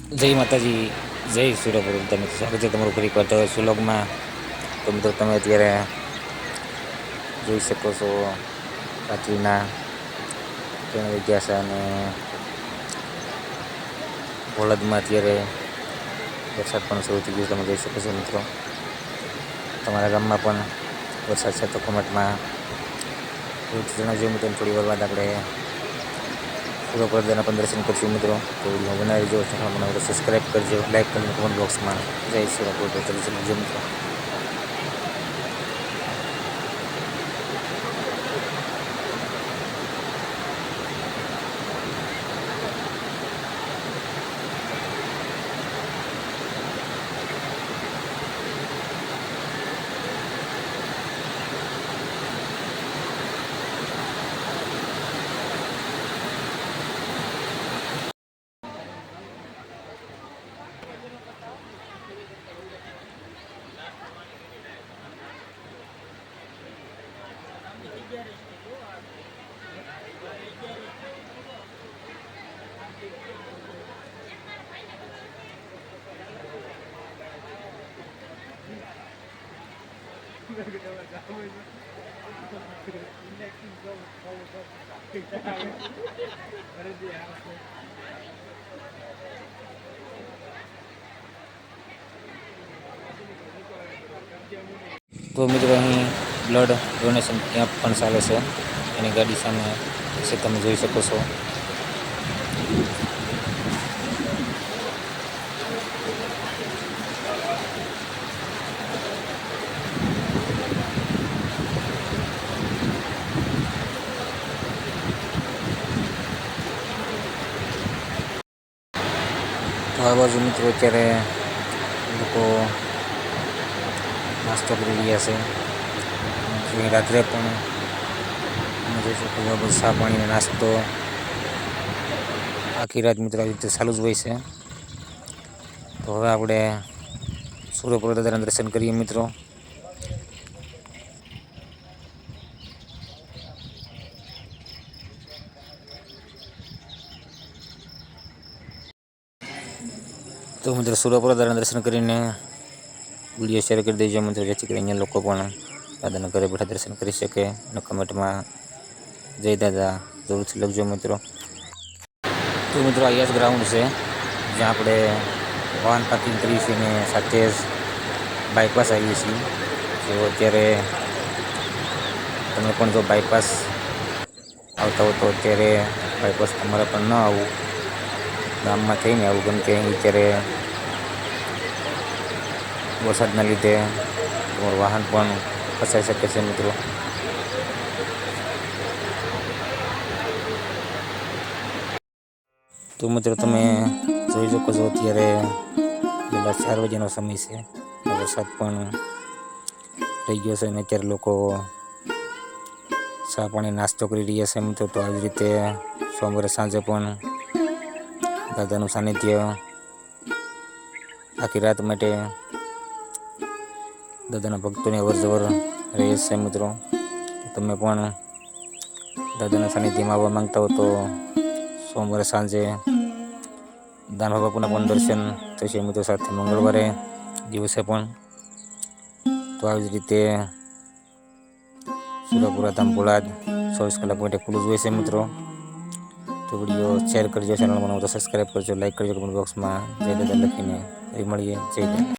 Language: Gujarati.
જય માતાજી, જય સુરપુર. તમે સ્વાગત છે તમારું ફરી એકવાર તો સુલોકમાં. તો મિત્રો તમે અત્યારે જોઈ શકો છો રાત્રિના 3 વાગ્યા છે અને વલદમાં અત્યારે વરસાદ પણ શરૂ થઈ ગયો તમે જોઈ શકો છો મિત્રો. તમારા ગામમાં પણ વરસાદ છે તો કોમેન્ટમાં જણાવજો મિત્રો. થોડી વાર બાદ આપણે સૂર્યપ્રદાના પણ દર્શન કરશું મિત્રો. તો વિડીયો બનાવી જો ચેનલ બનાવો તો સબસ્ક્રાઈબ કરજો, લાઈક કરજો, કમેન્ટ બોક્સમાં જય સૂર્યપ્રદ મિત્રો. તો મિત્રો અહીં બ્લડ ડોનેશન કેમ્પ પણ ચાલે છે. એની ગાડી સામે છે તમે જોઈ શકો છો. તો આ બાજુ મિત્રો અત્યારે લોકો નાસ્તો કરી રહ્યા છે. રાત્રે પણ તમે જોઈ શકો છો ચા પાણીનો નાસ્તો આખી રાત મિત્રો આવી રીતે ચાલુ જ હોય છે. તો હવે આપણે સૂર્યપ્રદાના દર્શન કરીએ મિત્રો. તો મિત્રો સૂર્યપ્રદાના દર્શન કરીને વિડીયો શેર કરી દેજો મિત્રો, જેથી કરીને અહીંયા લોકો પણ દાદાના ઘરે બેઠા દર્શન કરી શકે. અને કમેન્ટમાં જય દાદા જરૂરથી લખજો મિત્રો. તો મિત્રો અહીંયા જ ગ્રાઉન્ડ છે જ્યાં આપણે વાહન પાર્કિંગ કરીએ છીએ અને સાથે જ બાયપાસ આવીએ છીએ. તો અત્યારે તમે પણ જો બાયપાસ આવતા હો તો અત્યારે બાયપાસ તમારે પણ ન આવવું, ગામમાં થઈને આવું, કેમ કે અહીં અત્યારે વરસાદના લીધે તમારું વાહન પણ ફસાઈ શકે છે મિત્રો. તો મિત્રો તમે જોઈ શકો છો અત્યારે 4 વાગ્યાનો સમય છે. વરસાદ પણ થઈ ગયો છે અને અત્યારે લોકો ચા પાણી નાસ્તો કરી રહ્યા છે મિત્રો. તો આવી રીતે સોમવારે સાંજે પણ દાદાનું સાનિધ્ય આખી રાત માટે દાદાના ભક્તોની અવરજવર રહે છે મિત્રો. તમે પણ દાદાના સાનિધ્યમાં આવવા માંગતા હો તો સોમવારે સાંજે દાનભા બાપુના પણ દર્શન થશે મિત્રો, સાથે મંગળવારે દિવસે પણ. તો આવી જ રીતે સુરપુરા ધામ બોલાદ 24 કલાક માટે ખુલ્લું જ હોય છે મિત્રો. તો વિડીયો શેર કરજો, ચેનલ બનાવો તો સબસ્ક્રાઈબ કરજો, લાઈક કરજો, કમેન્ટ બોક્સમાં જય દાદા લખીને મળીએ. જય દાદા.